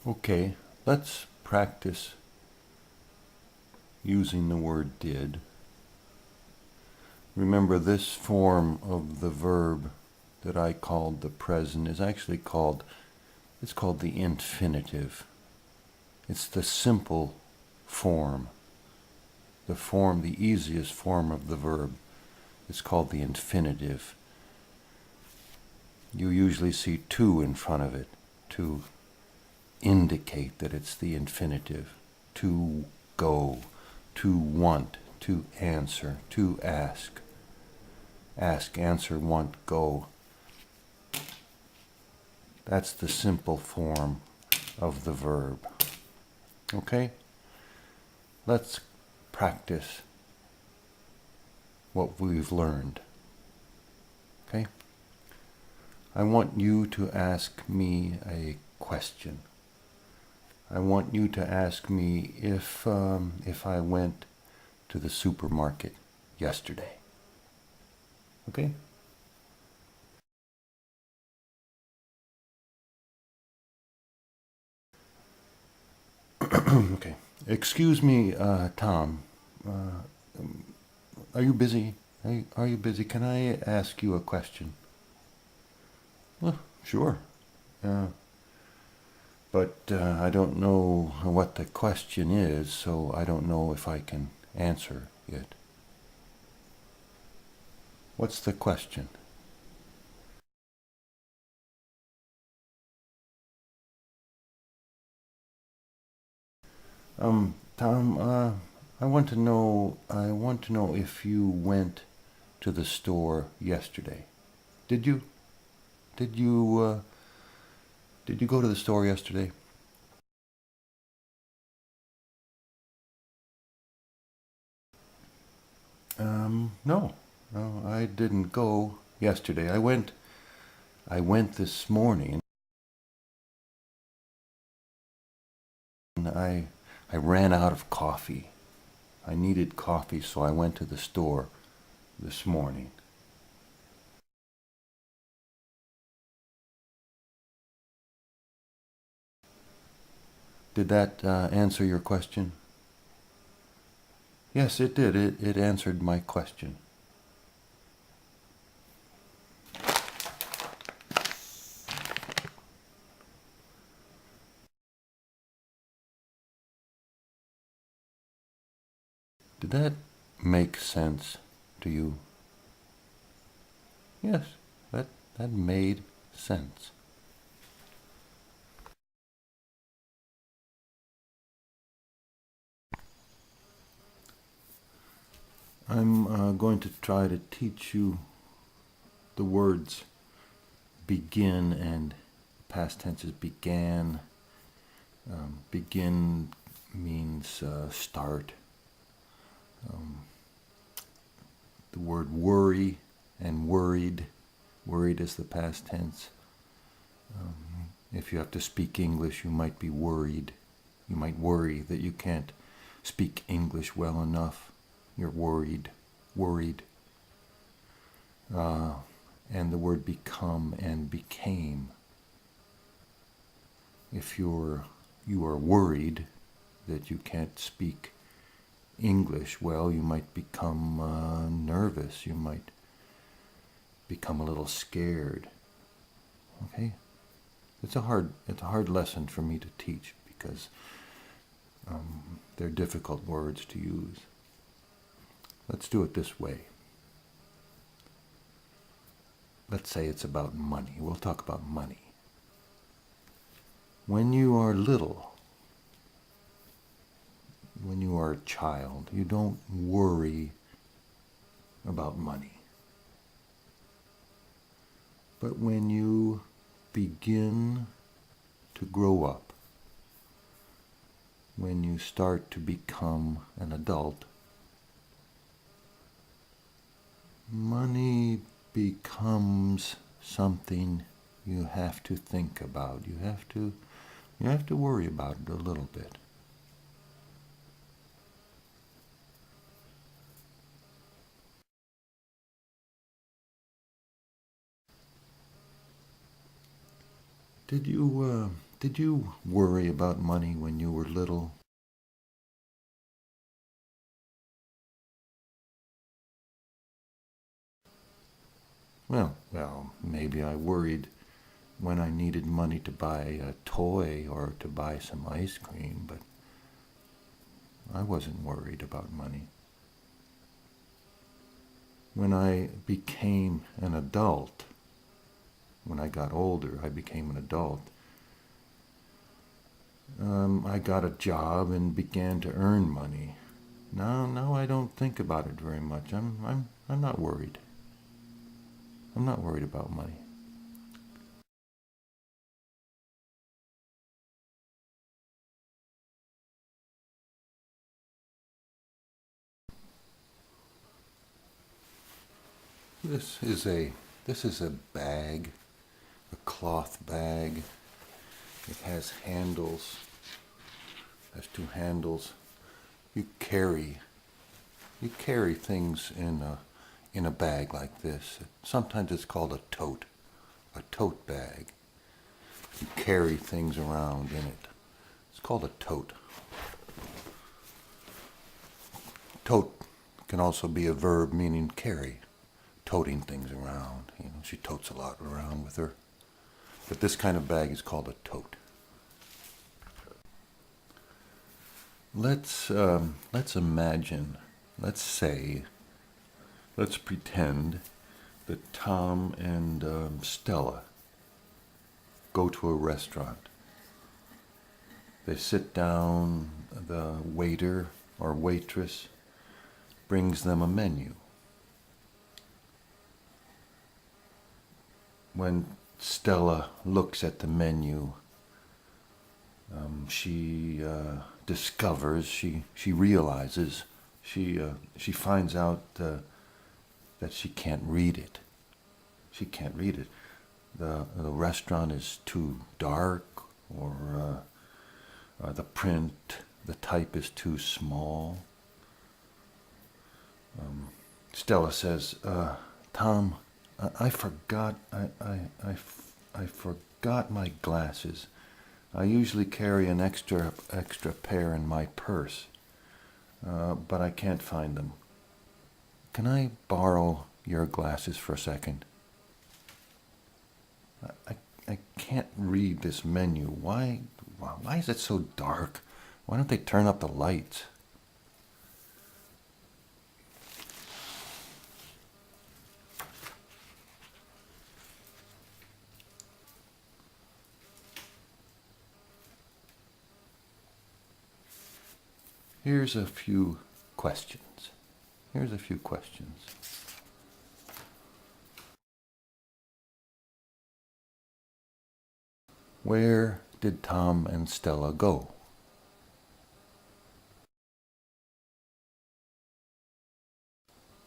Okay, let's practice using the word did. Remember, this form of the verb that I called the present is actually called the infinitive. It's the simple form, the easiest form of the verb. It's called the infinitive. You usually see to in front of it to indicate that it's the infinitive. To go, to want, to answer, to ask. Ask, answer, want, go. That's the simple form of the verb. Okay? Let's practice what we've learned. Okay? I want you to ask me a question. I want you to ask me if I went to the supermarket yesterday. Okay? Okay. Excuse me, Tom. Are you busy? Are you busy? Can I ask you a question? Well, sure. But I don't know what the question is, so I don't know if I can answer it. What's the question? Tom, I want to know if you went to the store yesterday. Did you? Did you, did you go to the store yesterday? No. No, I didn't go yesterday. I went this morning. And I ran out of coffee. I needed coffee, so I went to the store this morning. Did that answer your question? Yes, it did. It answered my question. Did that make sense to you? Yes, that made sense. I'm going to try to teach you the words begin, and past tense is began. Begin means start. The word worry and worried. Worried is the past tense. If you have to speak English, you might be worried. You might worry that you can't speak English well enough. You're worried. Worried. And the word become and became. If you are worried that you can't speak English well, you might become nervous. You might become a little scared. Okay? It's a hard lesson for me to teach because they're difficult words to use. Let's do it this way. Let's say it's about money. We'll talk about money. When you are little, when you are a child, you don't worry about money. But when you begin to grow up, when you start to become an adult, money becomes something you have to think about. You have to worry about it a little bit. Did Did you worry about money when you were little? Well, maybe I worried when I needed money to buy a toy or to buy some ice cream, but I wasn't worried about money. When I became an adult, when I got older, I became an adult. I got a job and began to earn money. Now I don't think about it very much. I'm not worried. I'm not worried about money. This is a this is a bag, a cloth bag. It has handles. Has two handles. You carry you carry things in a bag like this. Sometimes it's called a tote bag. You carry things around in it. It's called a tote. Tote can also be a verb meaning carry, toting things around. She totes a lot around with her. But this kind of bag is called a tote. Let's imagine, let's pretend that Tom and Stella go to a restaurant. They sit down, the waiter or waitress brings them a menu. When Stella looks at the menu, she discovers, she realizes, she finds out that she can't read it. She can't read it. The restaurant is too dark, or the print, the type is too small. Stella says, Tom, I forgot, I forgot my glasses. I usually carry an extra pair in my purse, but I can't find them. Can I borrow your glasses for a second? I can't read this menu. Why is it so dark? Why don't they turn up the lights? Here's a few questions. Where did Tom and Stella go?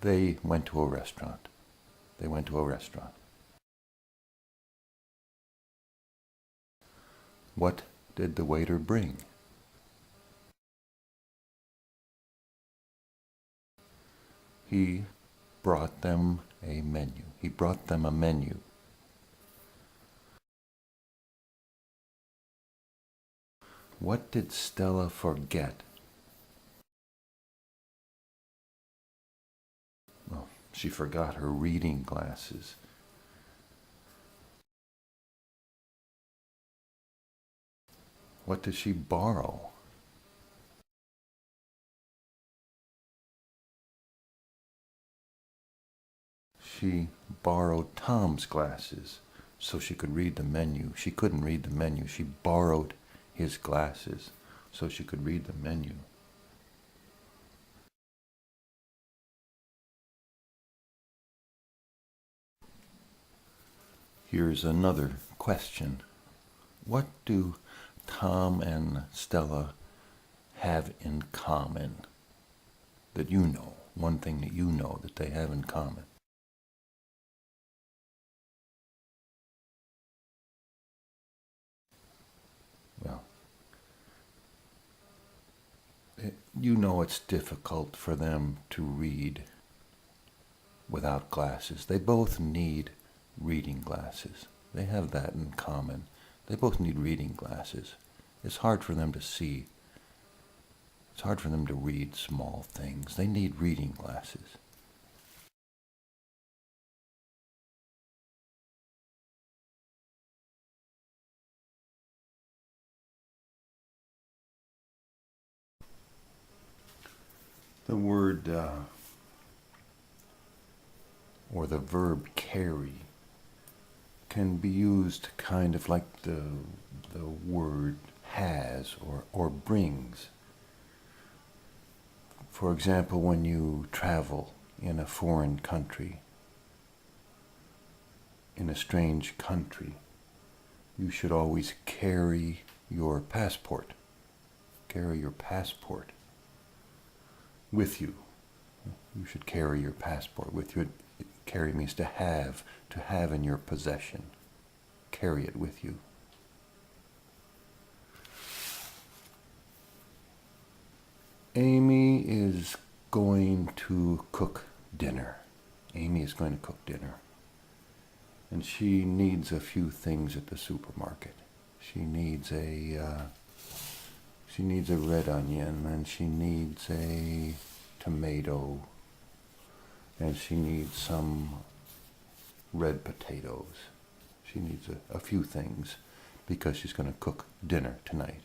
They went to a restaurant. What did the waiter bring? He brought them a menu. What did Stella forget? Oh, she forgot her reading glasses. What did she borrow? She borrowed Tom's glasses so she could read the menu. She couldn't read the menu. She borrowed his glasses so she could read the menu. Here's another question. What do Tom and Stella have in common that you know? One thing that you know that they have in common. Well, you know it's difficult for them to read without glasses. They both need reading glasses. They have that in common. They both need reading glasses. It's hard for them to see. It's hard for them to read small things. They need reading glasses. The word or the verb carry can be used kind of like the word has or brings. For example, when you travel in a foreign country, in a strange country, you should always carry your passport. Carry your passport with you. You should carry your passport with you. Carry means to have in your possession. Carry it with you. Amy is going to cook dinner. Amy is going to cook dinner. And she needs a few things at the supermarket. She needs a red onion, and she needs a tomato, and she needs some red potatoes. She needs a few things because she's going to cook dinner tonight.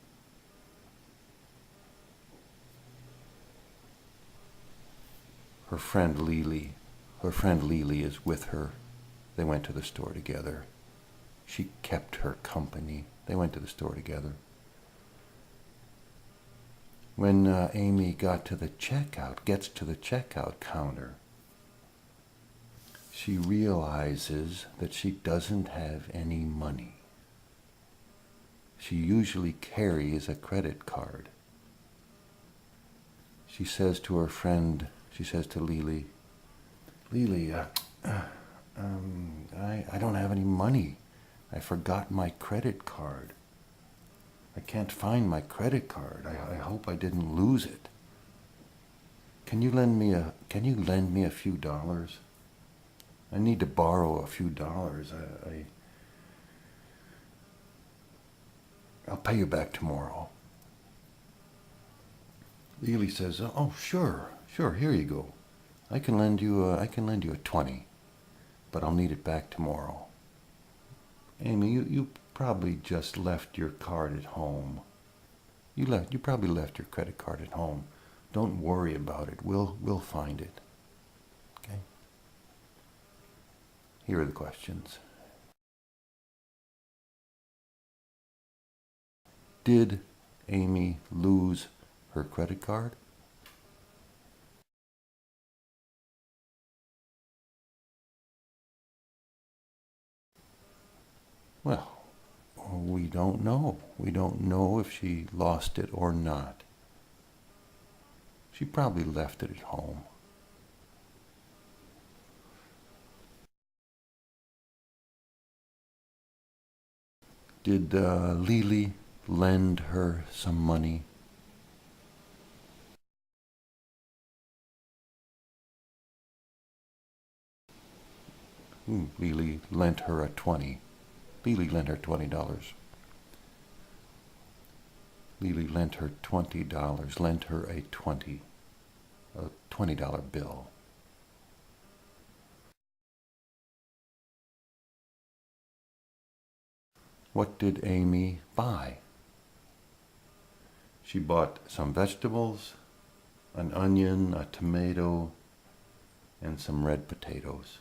Her friend Lily is with her. They went to the store together. She kept her company. They went to the store together. When Amy gets to the checkout counter, she realizes that she doesn't have any money. She usually carries a credit card. She says to her friend, she says to Lily, I don't have any money. I forgot my credit card. I can't find my credit card. I hope I didn't lose it. Can you lend me a few dollars? I need to borrow a few dollars. I'll pay you back tomorrow. Lily says, "Oh, sure, here you go. I can lend you a 20, but I'll need it back tomorrow." Amy, you probably just left your card at home. You probably left your credit card at home. Don't worry about it. We'll find it. Okay? Here are the questions. Did Amy lose her credit card? Well, we don't know. We don't know if she lost it or not. She probably left it at home. Did Lily lend her some money? Lily lent her a 20. Lily lent her $20. Lily lent her $20. Lent her a $20 bill. What did Amy buy? She bought some vegetables, an onion, a tomato, and some red potatoes.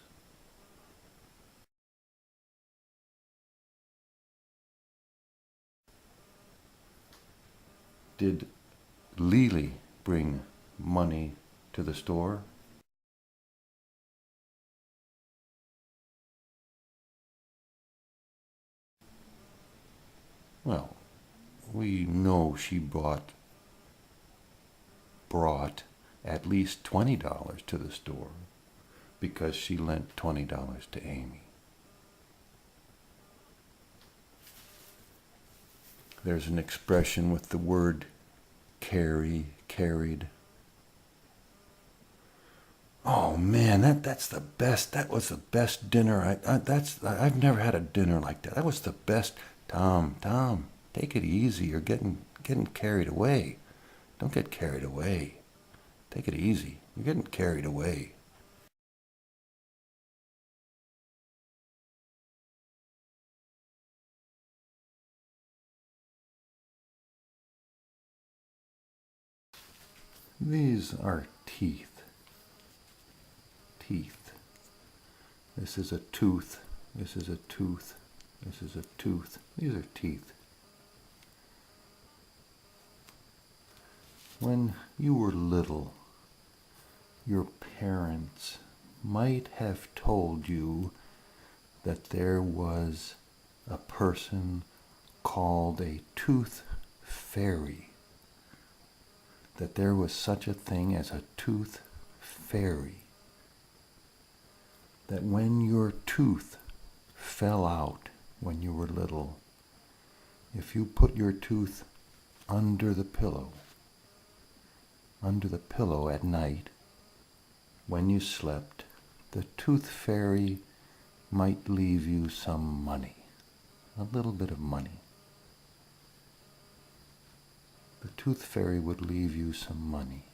Did Lily bring money to the store? Well, we know she brought at least $20 to the store because she lent $20 to Amy. There's an expression with the word carried. Oh man, that's the best. That was the best dinner. I've never had a dinner like that. That was the best. Tom, take it easy. You're getting carried away. Don't get carried away. Take it easy. You're getting carried away. These are teeth. Teeth. This is a tooth. This is a tooth. This is a tooth. These are teeth. When you were little, your parents might have told you that there was a person called a tooth fairy. That there was such a thing as a tooth fairy. That when your tooth fell out when you were little, if you put your tooth under the pillow at night, when you slept, the tooth fairy might leave you some money, a little bit of money. The tooth fairy would leave you some money.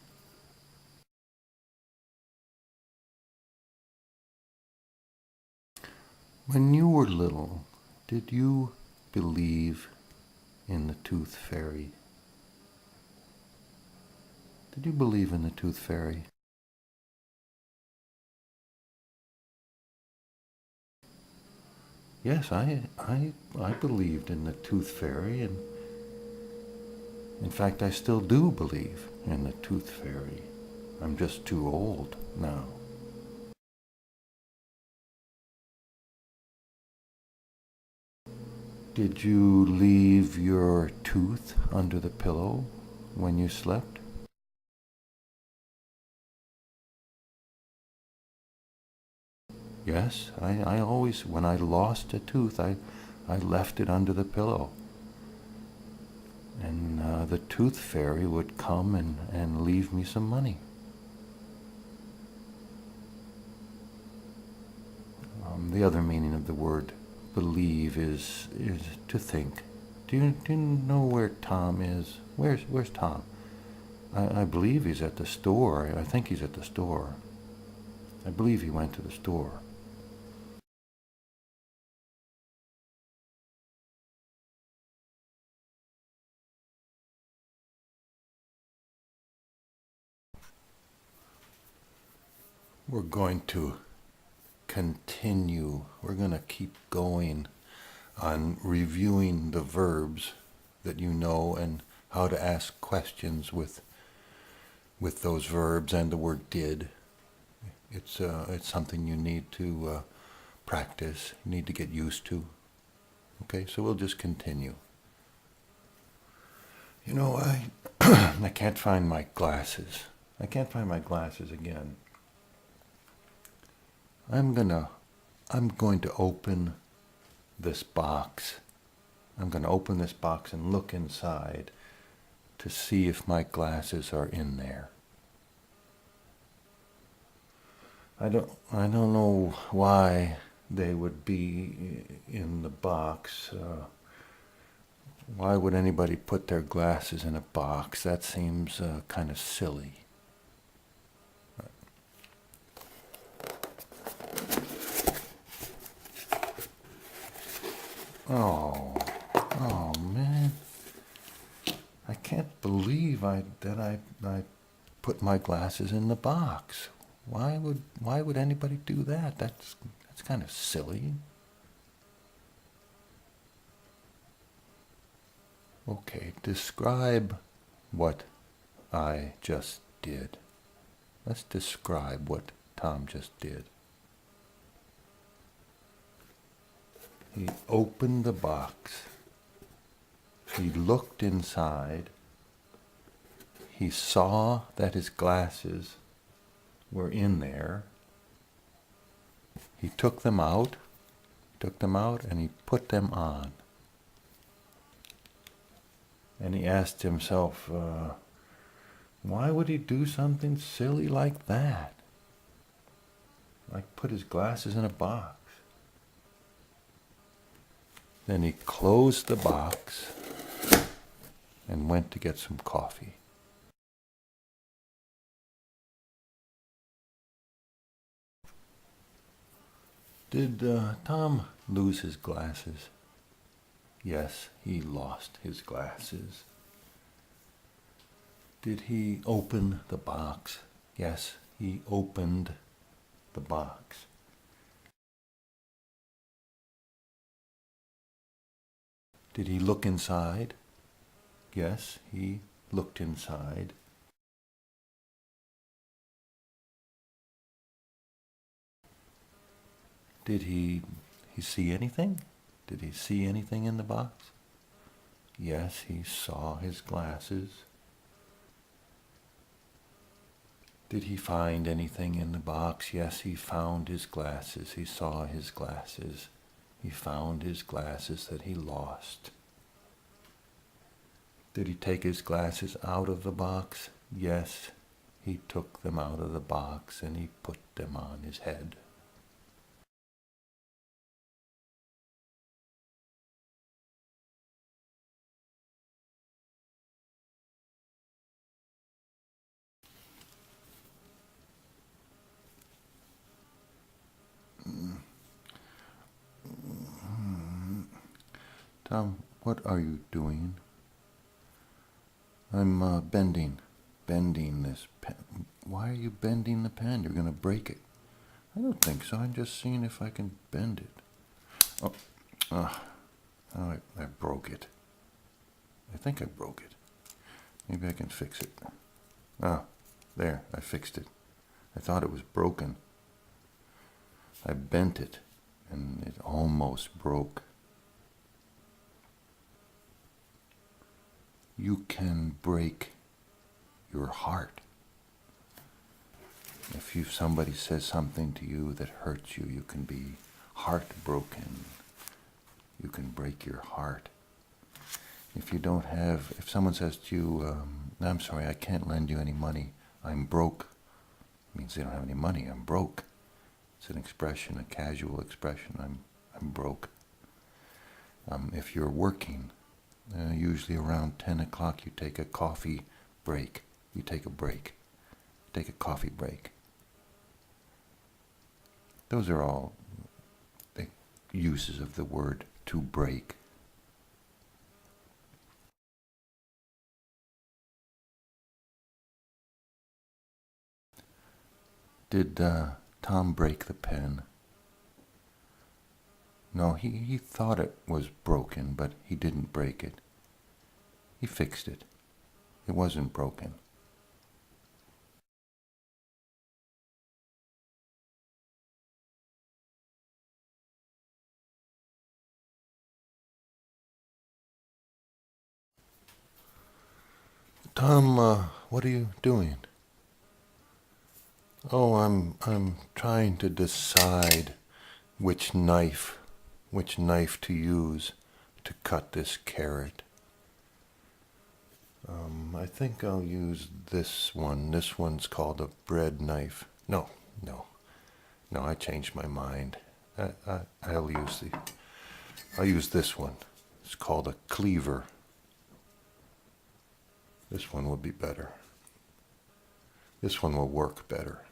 When you were little, did you believe in the tooth fairy? Did you believe in the tooth fairy? Yes, I believed in the tooth fairy, and in fact I still do believe in the tooth fairy. I'm just too old now. Did you leave your tooth under the pillow when you slept? Yes, I always, when I lost a tooth, I left it under the pillow. And the tooth fairy would come and leave me some money. The other meaning of the word believe is to think. Do you know where Tom is? Where's Tom? I believe he's at the store. I think he's at the store. I believe he went to the store. We're going to continue. We're going to keep going on reviewing the verbs that you know and how to ask questions with those verbs and the word did. It's something you need to practice, you need to get used to. Okay, so we'll just continue. You know, I can't find my glasses. I can't find my glasses again. I'm going to open this box. I'm going to open this box and look inside to see if my glasses are in there. I don't know why they would be in the box. Why would anybody put their glasses in a box? That seems kind of silly. Oh man! I can't believe that I put my glasses in the box. Why would anybody do that? That's kind of silly. Okay, describe what I just did. Let's describe what Tom just did. He opened the box. He looked inside. He saw that his glasses were in there. He took them out, and he put them on. And he asked himself, why would he do something silly like that? Like put his glasses in a box. Then he closed the box and went to get some coffee. Did Tom lose his glasses? Yes, he lost his glasses. Did he open the box? Yes, he opened the box. Did he look inside? Yes, he looked inside. Did he see anything? Did he see anything in the box? Yes, he saw his glasses. Did he find anything in the box? Yes, he found his glasses. He saw his glasses. He found his glasses that he lost. Did he take his glasses out of the box? Yes, he took them out of the box and he put them on his head. Tom, what are you doing? I'm bending this pen. Why are you bending the pen? You're going to break it. I don't think so. I'm just seeing if I can bend it. I broke it. I think I broke it. Maybe I can fix it. There, I fixed it. I thought it was broken. I bent it, and it almost broke. You can break your heart. If somebody says something to you that hurts you, you can be heartbroken. You can break your heart. If someone says to you, I'm sorry, I can't lend you any money, I'm broke, it means they don't have any money, I'm broke. It's an expression, a casual expression, I'm broke. If you're working, usually around 10 o'clock you take a coffee break. You take a break. Take a coffee break. Those are all the uses of the word to break. Did Tom break the pen? No, he thought it was broken, but he didn't break it. He fixed it. It wasn't broken. Tom, what are you doing? Oh, I'm trying to decide which knife to use to cut this carrot. I think I'll use this one. This one's called a bread knife. No, I changed my mind. I'll use this one. It's called a cleaver. This one will be better. This one will work better.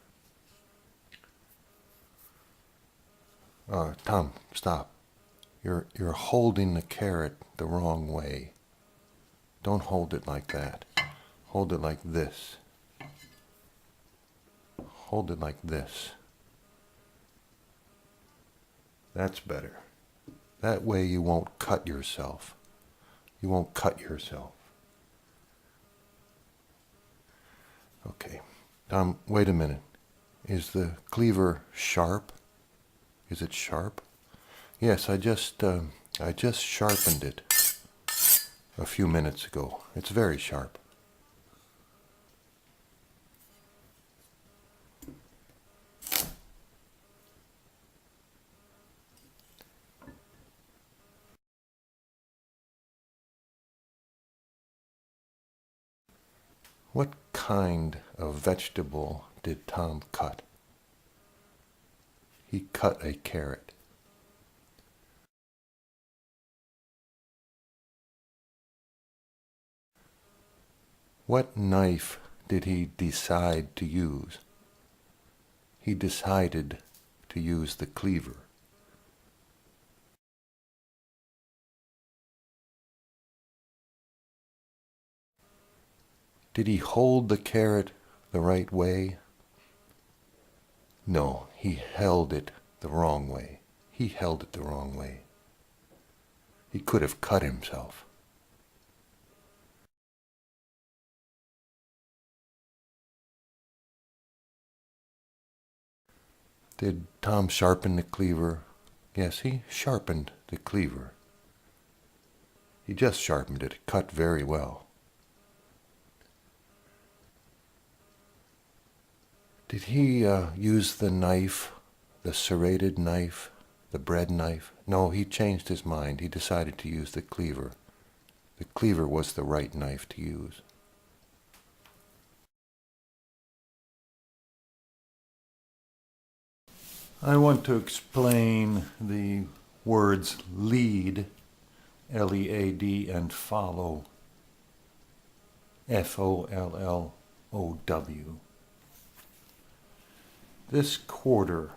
Tom, stop. You're holding the carrot the wrong way. Don't hold it like that. Hold it like this. Hold it like this. That's better. That way you won't cut yourself. You won't cut yourself. Okay. Tom, wait a minute. Is the cleaver sharp? Is it sharp? Yes, I just sharpened it a few minutes ago. It's very sharp. What kind of vegetable did Tom cut? He cut a carrot. What knife did he decide to use? He decided to use the cleaver. Did he hold the carrot the right way? No, he held it the wrong way. He held it the wrong way. He could have cut himself. Did Tom sharpen the cleaver? Yes, he sharpened the cleaver. He just sharpened it. It cut very well. Did he use the knife, the serrated knife, the bread knife? No, he changed his mind. He decided to use the cleaver. The cleaver was the right knife to use. I want to explain the words lead, L-E-A-D, and follow, F-O-L-L-O-W. This quarter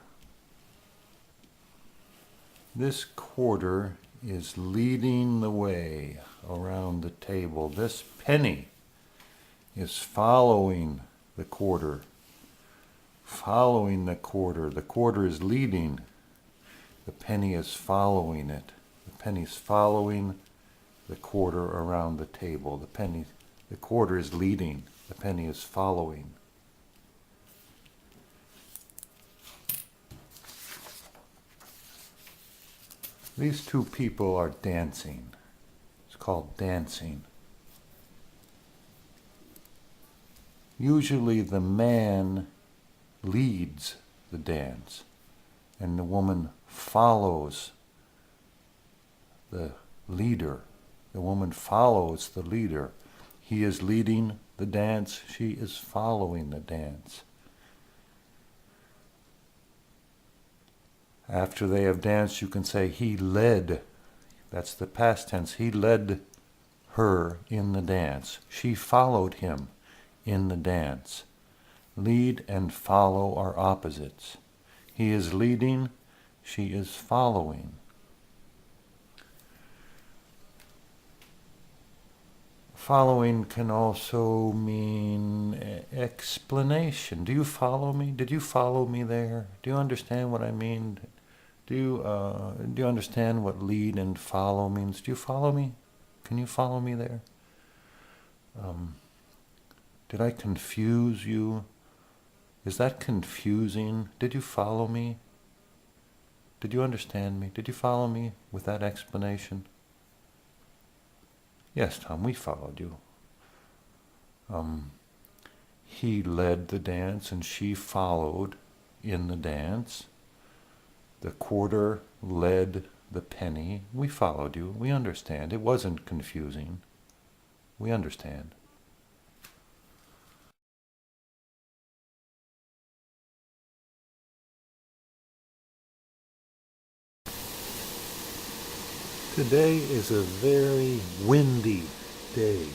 is leading the way around the table. This penny is following the quarter. Following the quarter. The quarter is leading. The penny is following it. The penny's following the quarter around the table. The quarter is leading. The penny is following. These two people are dancing. It's called dancing. Usually the man leads the dance, and the woman follows the leader. The woman follows the leader. He is leading the dance. She is following the dance. After they have danced, you can say, he led. That's the past tense. He led her in the dance. She followed him in the dance. Lead and follow are opposites. He is leading, she is following. Following can also mean explanation. Do you follow me? Did you follow me there? Do you understand what I mean? Do you understand what lead and follow means? Do you follow me? Can you follow me there? Did I confuse you? Is that confusing? Did you follow me? Did you understand me? Did you follow me with that explanation? Yes, Tom, we followed you. He led the dance and she followed in the dance. The quarter led the penny. We followed you. We understand. It wasn't confusing. We understand. Today is a very windy day.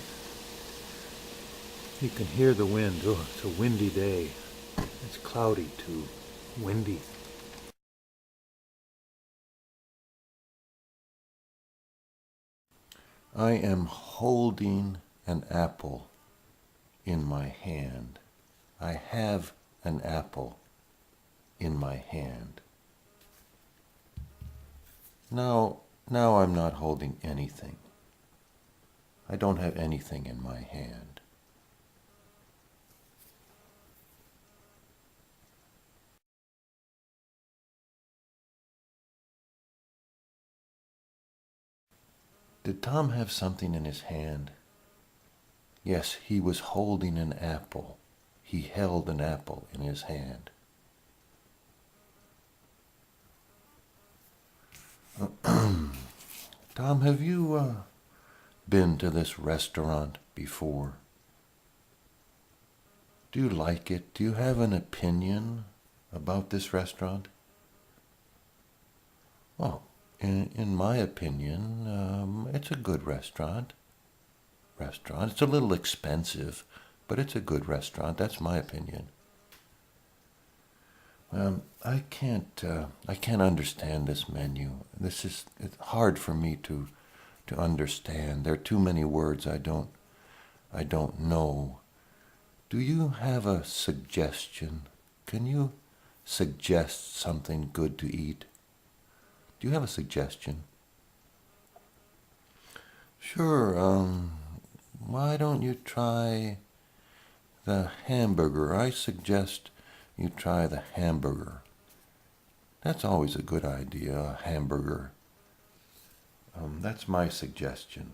You can hear the wind. Oh, it's a windy day. It's cloudy too. Windy. I am holding an apple in my hand. I have an apple in my hand. Now I'm not holding anything. I don't have anything in my hand. Did Tom have something in his hand? Yes, he was holding an apple. He held an apple in his hand. Tom, have you been to this restaurant before? Do you like it? Do you have an opinion about this restaurant? Well, in my opinion, it's a good restaurant. restaurant. It's a little expensive, but it's a good restaurant. That's my opinion. I can't understand this menu. It's hard for me to understand. There are too many words I don't know. Do you have a suggestion? Can you suggest something good to eat? Do you have a suggestion? Sure. Why don't you try the hamburger? I suggest you try the hamburger. That's always a good idea, a hamburger. That's my suggestion.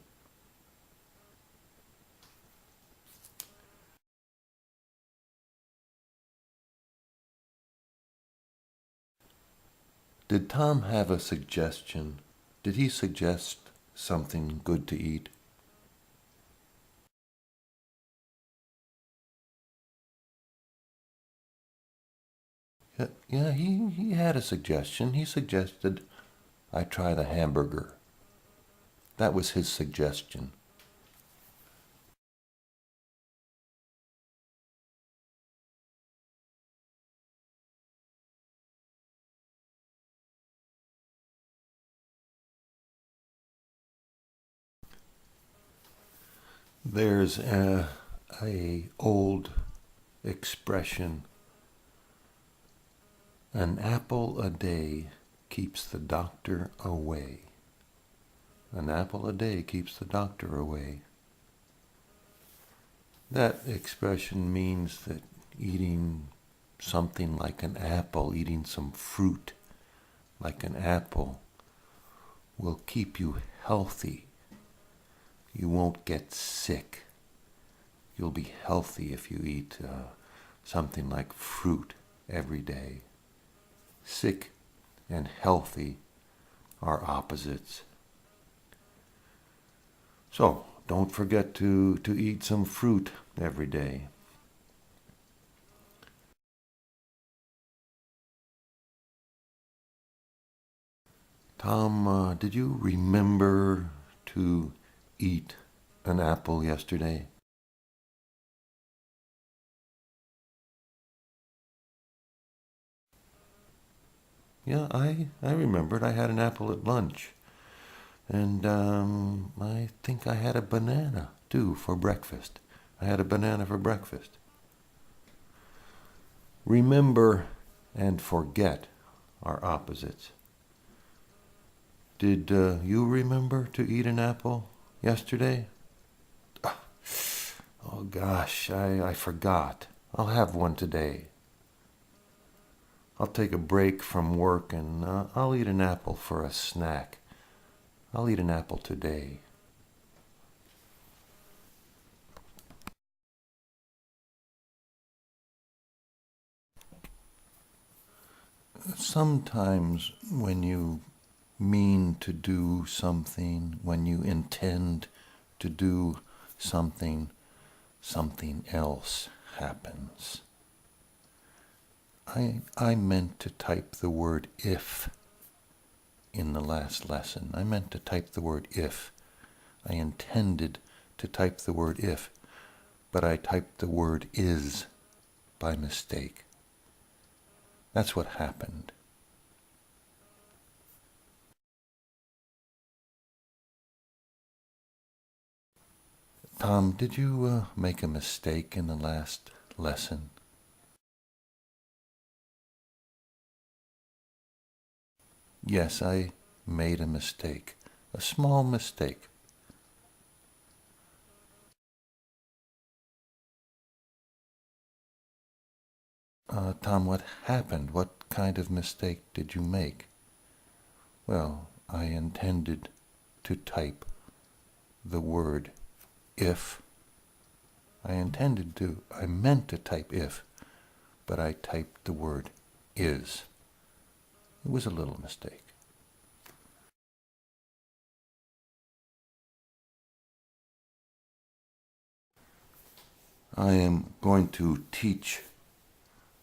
Did Tom have a suggestion? Did he suggest something good to eat? Yeah, he had a suggestion. He suggested I try the hamburger. That was his suggestion. There's a old expression, an apple a day keeps the doctor away. An apple a day keeps the doctor away. That expression means that eating something like an apple, eating some fruit like an apple, will keep you healthy. You won't get sick. You'll be healthy if you eat something like fruit every day. Sick and healthy are opposites. So, don't forget to eat some fruit every day. Tom, did you remember to eat an apple yesterday? Yeah, I remembered. I had an apple at lunch. And I think I had a banana, too, for breakfast. I had a banana for breakfast. Remember and forget are opposites. Did you remember to eat an apple yesterday? Oh gosh, I forgot. I'll have one today. I'll take a break from work and I'll eat an apple for a snack. I'll eat an apple today. Sometimes when you mean to do something, when you intend to do something, something else happens. I meant to type the word if in the last lesson. I meant to type the word if. I intended to type the word if, but I typed the word is by mistake. That's what happened. Tom, did you make a mistake in the last lesson? Yes, I made a mistake. A small mistake. Tom, what happened? What kind of mistake did you make? Well, I intended to type the word if. I meant to type if, but I typed the word is. It was a little mistake. I am going to teach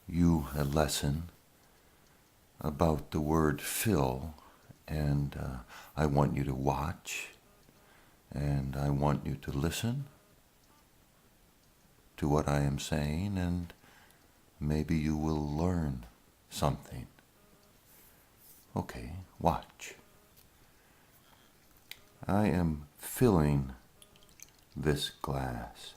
you a lesson about the word fill, and I want you to watch And I want you to listen to what I am saying, and maybe you will learn something. Okay, watch. I am filling this glass.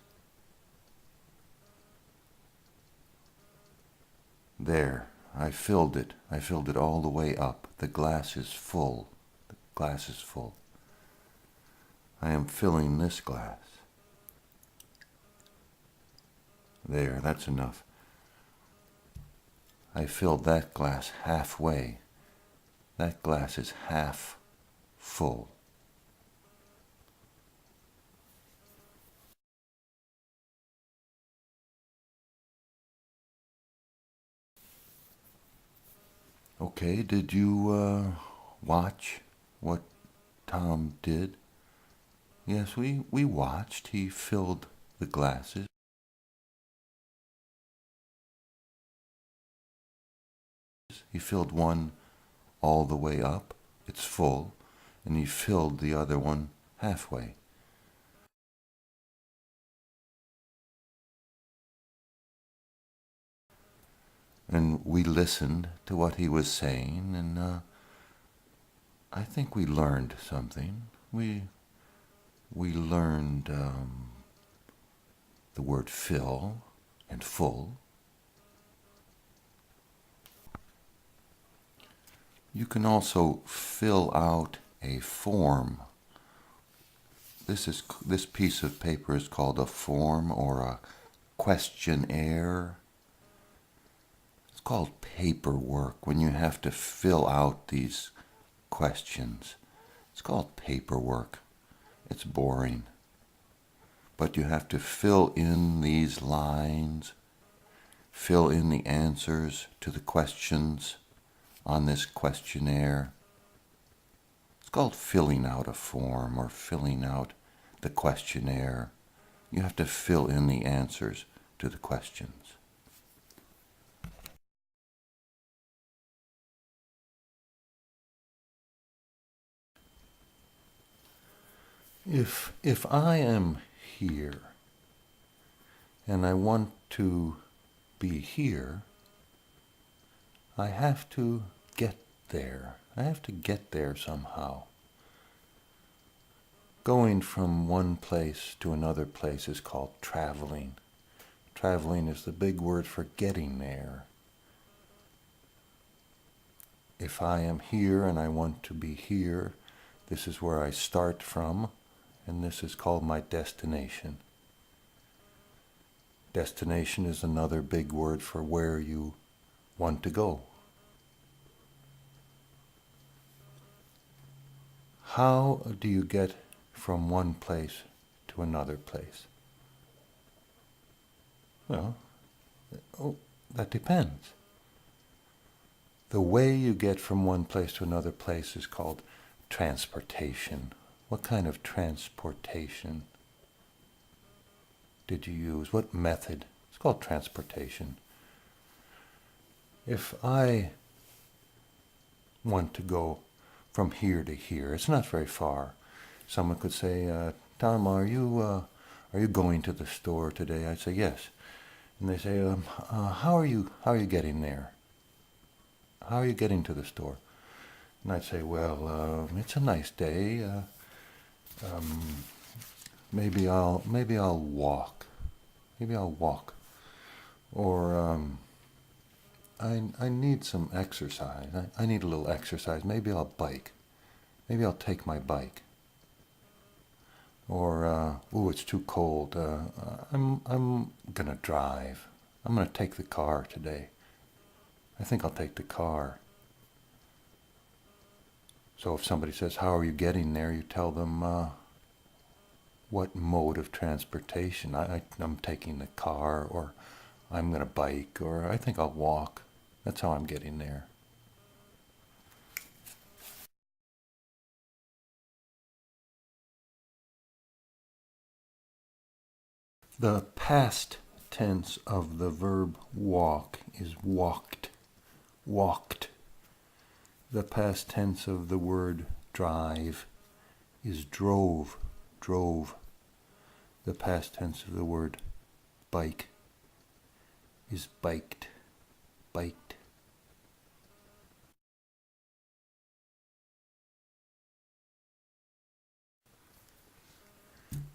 There, I filled it. I filled it all the way up. The glass is full. The glass is full. I am filling this glass. There, that's enough. I filled that glass halfway. That glass is half full. Okay, did you watch what Tom did? Yes, we watched. He filled the glasses. He filled one all the way up. It's full. And he filled the other one halfway. And we listened to what he was saying, and I think we learned something. We learned the word fill and full. You can also fill out a form. This piece of paper is called a form or a questionnaire. It's called paperwork when you have to fill out these questions. It's called paperwork. It's boring. But you have to fill in these lines, fill in the answers to the questions on this questionnaire. It's called filling out a form or filling out the questionnaire. You have to fill in the answers to the questions. If I am here and I want to be here, I have to get there. I have to get there somehow. Going from one place to another place is called traveling. Traveling is the big word for getting there. If I am here and I want to be here, this is where I start from, and this is called my destination. Destination is another big word for where you want to go. How do you get from one place to another place? Well, that depends. The way you get from one place to another place is called transportation. What kind of transportation did you use? What method? It's called transportation. If I want to go from here to here, it's not very far. Someone could say, Tom, are you going to the store today? I'd say yes. And they say, how are you getting there? How are you getting to the store? And I'd say, well, it's a nice day. Maybe I'll walk. Maybe I'll walk. Or I need some exercise. I need a little exercise. Maybe I'll bike. Maybe I'll take my bike. Or it's too cold. I'm gonna drive. I'm gonna take the car today. I think I'll take the car. So if somebody says, how are you getting there? You tell them what mode of transportation. I'm taking the car, or I'm going to bike, or I think I'll walk. That's how I'm getting there. The past tense of the verb walk is walked. Walked. The past tense of the word drive is drove. drove. The past tense of the word bike is biked. Biked.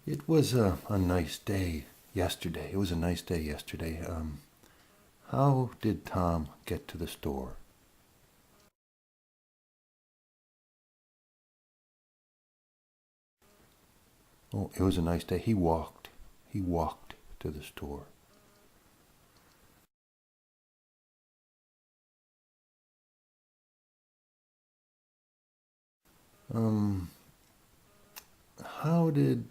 It was a nice day yesterday. It was a nice day yesterday. How did Tom get to the store? Oh, it was a nice day. He walked. He walked to the store. How did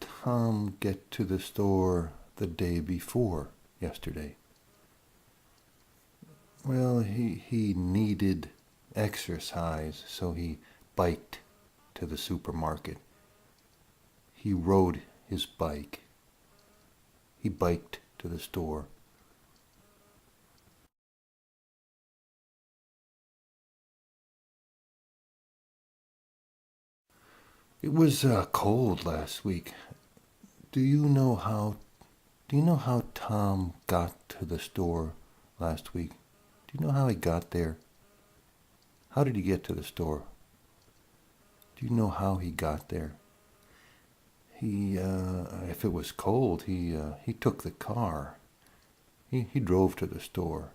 Tom get to the store the day before yesterday? Well, he needed exercise, so he biked to the supermarket. He rode his bike. He biked to the store. It was cold last week. Do you know how Tom got to the store last week? Do you know how he got there? How did he get to the store? Do you know how he got there? If it was cold, he took the car. He drove to the store.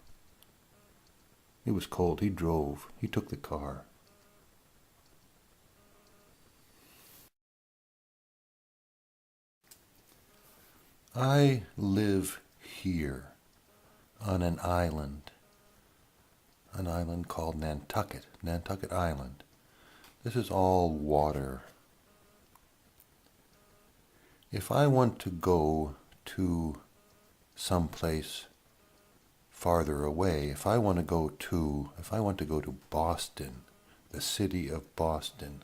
It was cold. He drove. He took the car. I live here on an island called Nantucket Island. This is all water. If I want to go to someplace farther away, if I want to go to Boston, the city of Boston,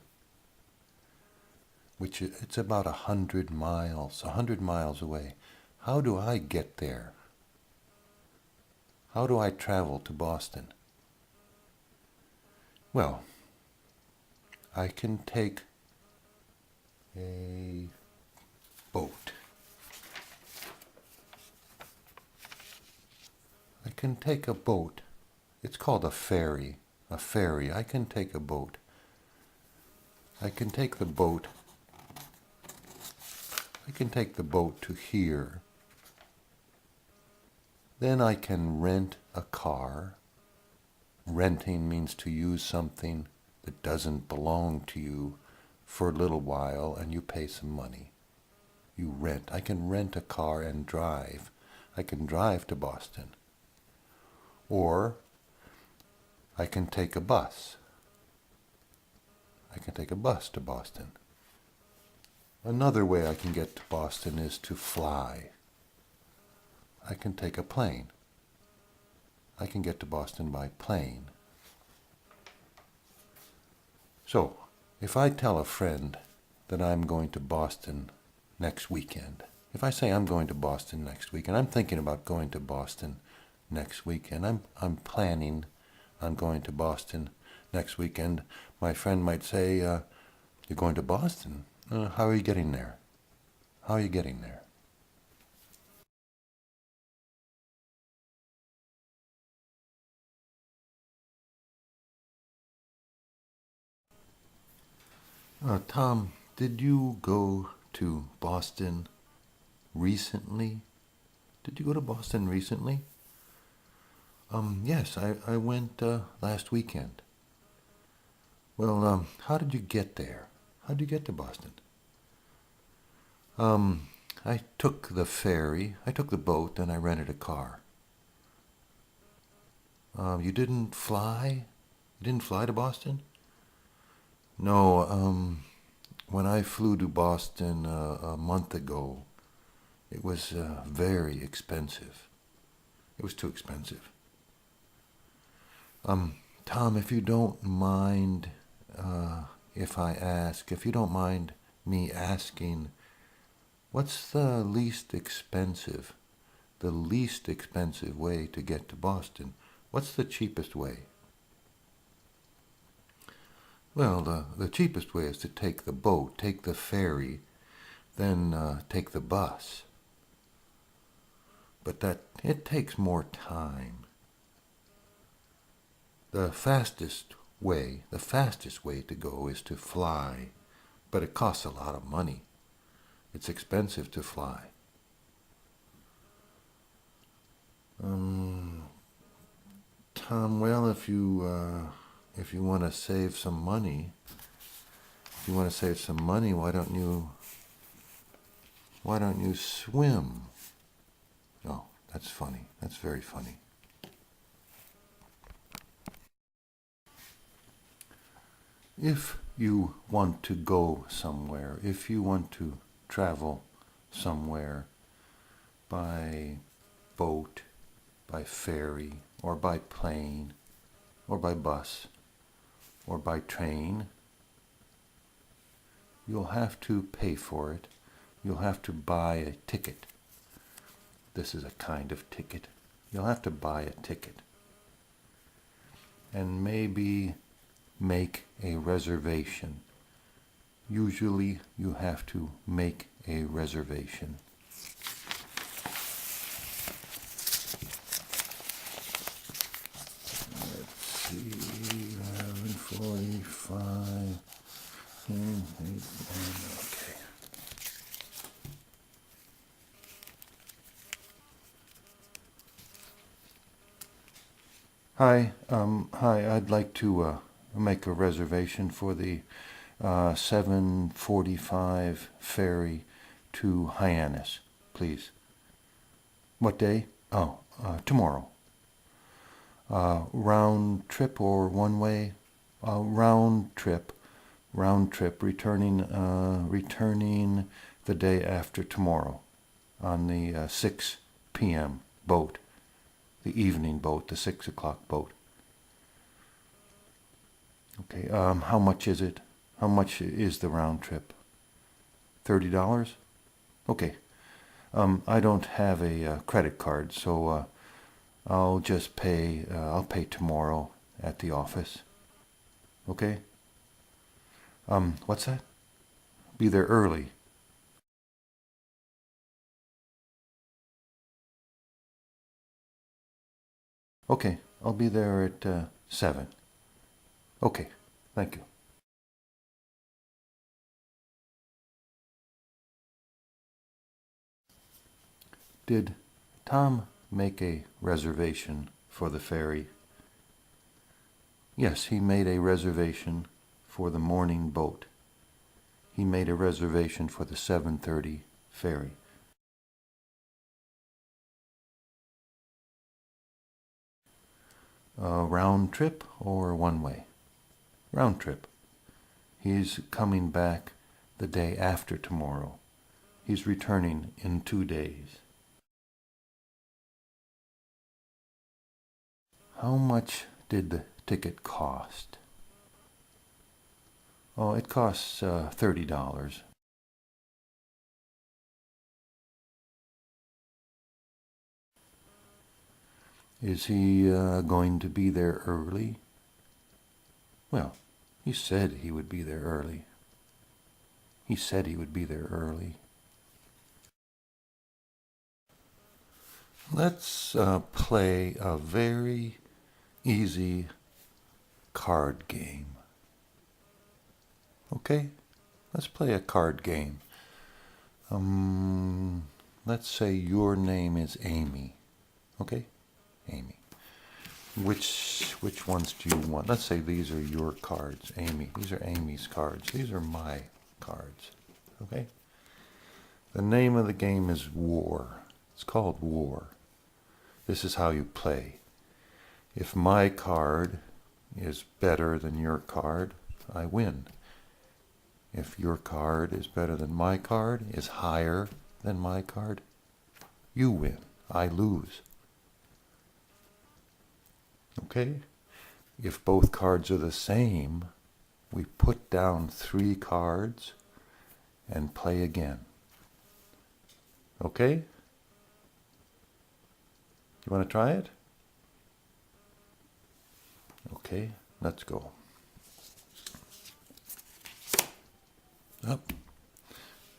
which it's about 100 miles away, how do I get there? How do I travel to Boston? Well, I can take a boat. I can take a boat. It's called a ferry. A ferry. I can take a boat. I can take the boat. I can take the boat to here. Then I can rent a car. Renting means to use something that doesn't belong to you for a little while and you pay some money. You rent. I can rent a car and drive. I can drive to Boston. Or I can take a bus. I can take a bus to Boston. Another way I can get to Boston is to fly. I can take a plane. I can get to Boston by plane. So, if I tell a friend that I'm going to Boston next weekend, if I say I'm going to Boston next weekend, I'm thinking about going to Boston next weekend, I'm planning on going to Boston next weekend, my friend might say, you're going to Boston? How are you getting there? How are you getting there? Tom, did you go to Boston recently? Did you go to Boston recently? Yes, I went last weekend. Well, how did you get there? How did you get to Boston? I took the ferry, I took the boat, and I rented a car. You didn't fly? You didn't fly to Boston? No, when I flew to Boston a month ago, it was very expensive. It was too expensive. Tom, if you don't mind, if you don't mind me asking, what's the least expensive way to get to Boston? What's the cheapest way? Well, the cheapest way is to take the boat, take the ferry, then take the bus. But it takes more time. The fastest way to go is to fly, but it costs a lot of money. It's expensive to fly. Tom, well, if you want to save some money, why don't you swim? Oh, that's funny. That's very funny. If you want to go somewhere, if you want to travel somewhere by boat, by ferry, or by plane, or by bus, or by train, you'll have to pay for it. You'll have to buy a ticket. This is a kind of ticket. You'll have to buy a ticket. And maybe make a reservation. Usually you have to make a reservation. Let's see, 11:45. Okay. Hi, I'd like to make a reservation for the 7:45 ferry to Hyannis, please. What day? Oh, tomorrow. Round trip or one way? Round trip, returning the day after tomorrow on the 6 p.m. boat, the evening boat, the 6 o'clock boat. Okay, how much is it? How much is the round trip? $30? Okay. I don't have a credit card, so I'll just pay. I'll pay tomorrow at the office. Okay. What's that? Be there early. Okay, I'll be there at 7. Okay, thank you. Did Tom make a reservation for the ferry? Yes, he made a reservation for the morning boat. He made a reservation for the 7:30 ferry. Round trip or one way? Round trip. He's coming back the day after tomorrow. He's returning in 2 days. How much did the ticket cost? Oh, it costs $30. Is he going to be there early? Well, he said he would be there early. He said he would be there early. Let's play a very easy card game. Okay? Let's play a card game. Let's say your name is Amy. Okay? Amy. Which ones do you want? Let's say these are your cards, Amy. These are Amy's cards. These are my cards. Okay? The name of the game is War. It's called War. This is how you play. If my card is better than your card, I win. If your card is better than my card, is higher than my card, you win. I lose. Okay? If both cards are the same, we put down 3 cards and play again. Okay? You want to try it? Okay, let's go. Up.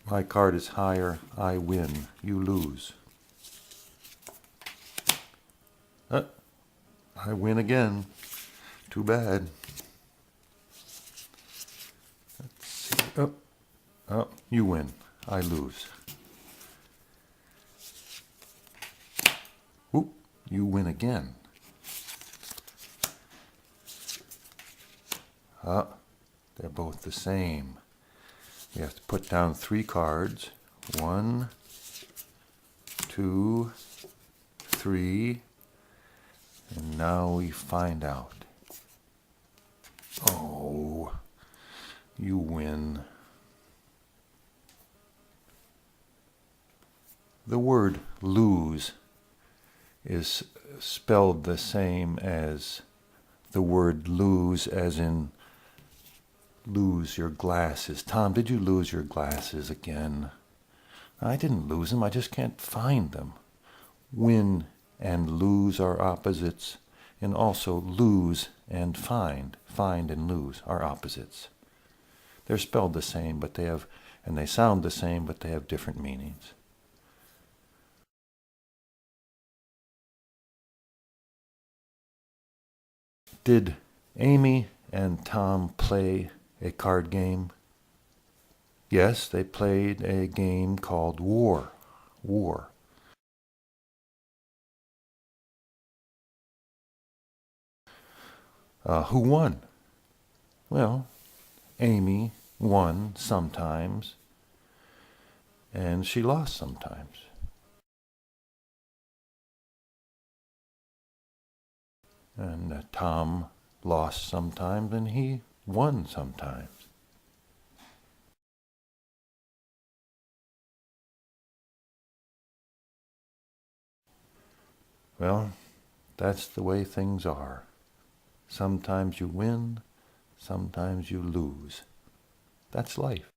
My card is higher. I win. You lose. I win again. Too bad. Let's see. Oh, you win. I lose. Oop, you win again. They're both the same. We have to put down 3 cards. 1, 2, 3. And now we find out. Oh, you win. The word lose is spelled the same as the word lose, as in lose your glasses. Tom, did you lose your glasses again? I didn't lose them. I just can't find them. Win and lose are opposites, and also lose and find and lose are opposites. They're spelled the same, but they sound the same, but they have different meanings. Did Amy and Tom play a card game? Yes, they played a game called War. War. Who won? Well, Amy won sometimes, and she lost sometimes. And Tom lost sometimes, and he won sometimes. Well, that's the way things are. Sometimes you win, sometimes you lose. That's life.